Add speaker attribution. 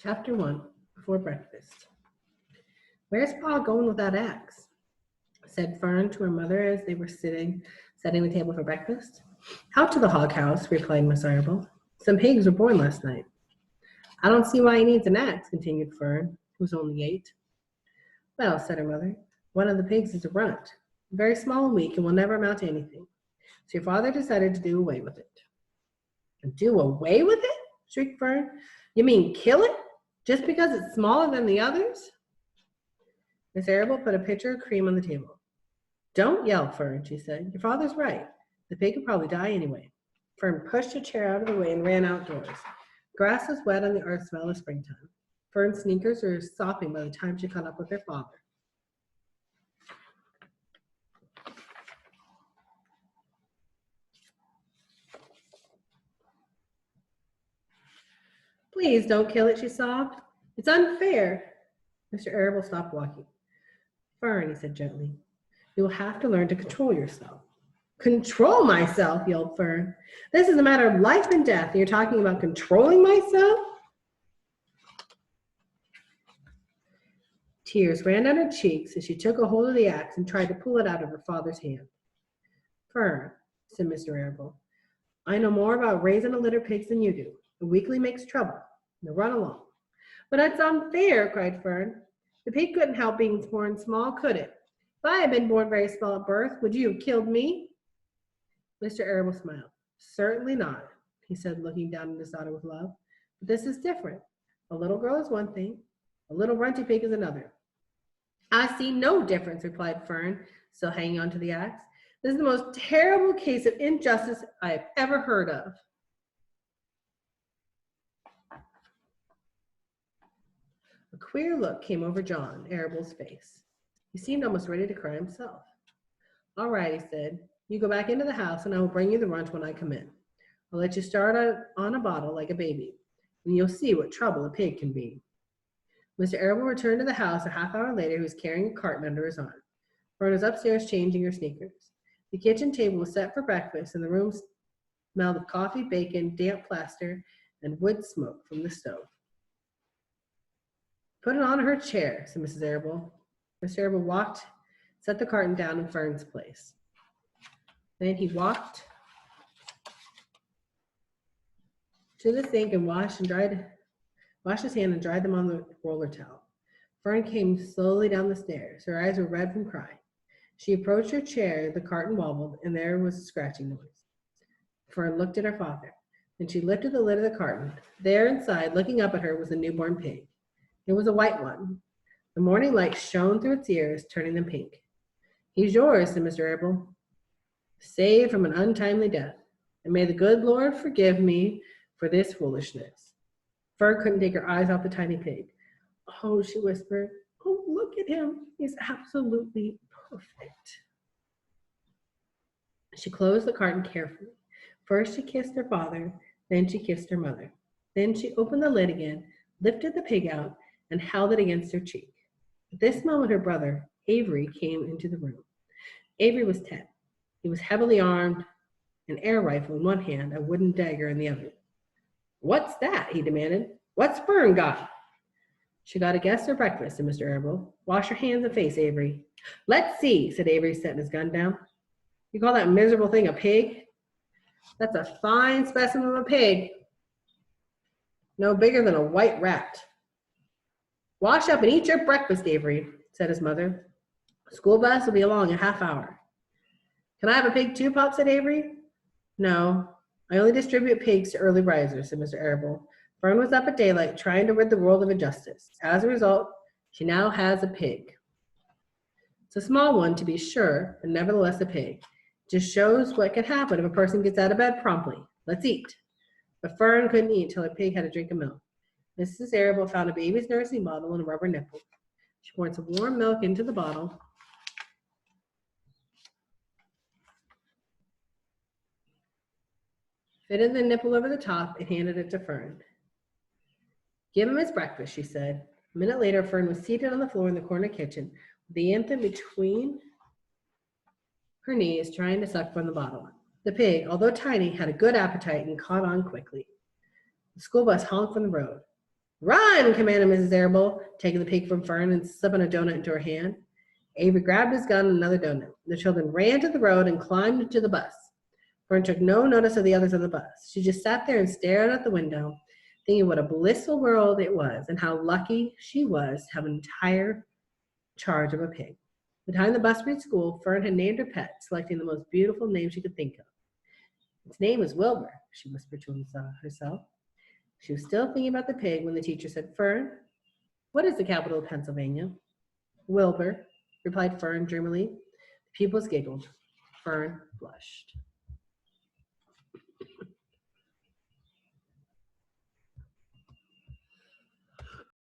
Speaker 1: Chapter 1, Before Breakfast. "Where's Pa going with that axe?" said Fern to her mother as they were setting the table for breakfast. "Out to the hog house," replied Miss Arable. "Some pigs were born last night." "I don't see why he needs an axe," continued Fern, who was only 8. "Well," said her mother, "one of the pigs is a runt, very small and weak, and will never amount to anything. So your father decided to do away with it." "Do away with it?" shrieked Fern. "You mean kill it? Just because it's smaller than the others?" Miss Arable put a pitcher of cream on the table. "Don't yell, Fern," she said. "Your father's right. The pig would probably die anyway." Fern pushed a chair out of the way and ran outdoors. Grass was wet and the earth smelled of springtime. Fern's sneakers were sopping by the time she caught up with her father. "Please don't kill it," she sobbed. "It's unfair." Mr. Arable stopped walking. "Fern," he said gently, "you will have to learn to control yourself." "Control myself?" yelled Fern. "This is a matter of life and death, and you're talking about controlling myself?" Tears ran down her cheeks as she took a hold of the axe and tried to pull it out of her father's hand. "Fern," said Mr. Arable, "I know more about raising a litter of pigs than you do. A weakling makes trouble. Now run along." "But it's unfair," cried Fern. "The pig couldn't help being born small, could it? If I had been born very small at birth, would you have killed me?" Mr. Arable smiled. "Certainly not," he said, looking down at his daughter with love. "But this is different. A little girl is one thing. A little runty pig is another." "I see no difference," replied Fern, still hanging onto the axe. "This is the most terrible case of injustice I have ever heard of." A queer look came over John Arable's face. He seemed almost ready to cry himself. "All right," he said. "You go back into the house, and I will bring you the runt when I come in. I'll let you start on a bottle like a baby, and you'll see what trouble a pig can be." Mr. Arable returned to the house a half hour later. He was carrying a carton under his arm. Fern was upstairs changing her sneakers. The kitchen table was set for breakfast, and the room smelled of coffee, bacon, damp plaster, and wood smoke from the stove. "Put it on her chair," said Mrs. Arable. Mr. Arable set the carton down in Fern's place. Then he walked to the sink and washed his hand and dried them on the roller towel. Fern came slowly down the stairs. Her eyes were red from crying. She approached her chair, the carton wobbled, and there was a scratching noise. Fern looked at her father. Then she lifted the lid of the carton. There inside, looking up at her, was a newborn pig. It was a white one. The morning light shone through its ears, turning them pink. "He's yours," said Mr. Arable. "Saved from an untimely death. And may the good Lord forgive me for this foolishness." Fern couldn't take her eyes off the tiny pig. "Oh," she whispered. "Oh, look at him. He's absolutely perfect." She closed the carton carefully. First she kissed her father, then she kissed her mother. Then she opened the lid again, lifted the pig out, and held it against her cheek. At this moment her brother, Avery, came into the room. Avery was 10. He was heavily armed, an air rifle in one hand, a wooden dagger in the other. "What's that?" he demanded. "What's Fern got?" "She got a guest for breakfast," said Mr. Arable. "Wash your hands and face, Avery." "Let's see," said Avery, setting his gun down. "You call that miserable thing a pig? That's a fine specimen of a pig. No bigger than a white rat." "Wash up and eat your breakfast, Avery," said his mother. "School bus will be along in a half hour." "Can I have a pig too, Pop?" said Avery. "No, I only distribute pigs to early risers," said Mr. Arable. "Fern was up at daylight trying to rid the world of injustice. As a result, she now has a pig. It's a small one, to be sure, but nevertheless a pig. It just shows what can happen if a person gets out of bed promptly. Let's eat." But Fern couldn't eat till her pig had a drink of milk. Mrs. Arable found a baby's nursing bottle and a rubber nipple. She poured some warm milk into the bottle, fitted the nipple over the top, and handed it to Fern. "Give him his breakfast," she said. A minute later, Fern was seated on the floor in the corner kitchen, with the infant between her knees, trying to suck from the bottle. The pig, although tiny, had a good appetite and caught on quickly. The school bus honked from the road. Run, commanded Mrs. Arable, taking the pig from Fern and slipping a donut into her hand. Avery grabbed his gun and another donut. The children ran to the road and climbed into the bus. Fern took no notice of the others on the bus. She just sat there and stared out the window, thinking what a blissful world it was and how lucky she was to have an entire charge of a pig. By the time the bus reached school, Fern had named her pet, selecting the most beautiful name she could think of. Its name was Wilbur, she whispered to herself. She was still thinking about the pig when the teacher said, Fern, what is the capital of Pennsylvania? Wilbur, replied Fern dreamily. The pupils giggled. Fern blushed.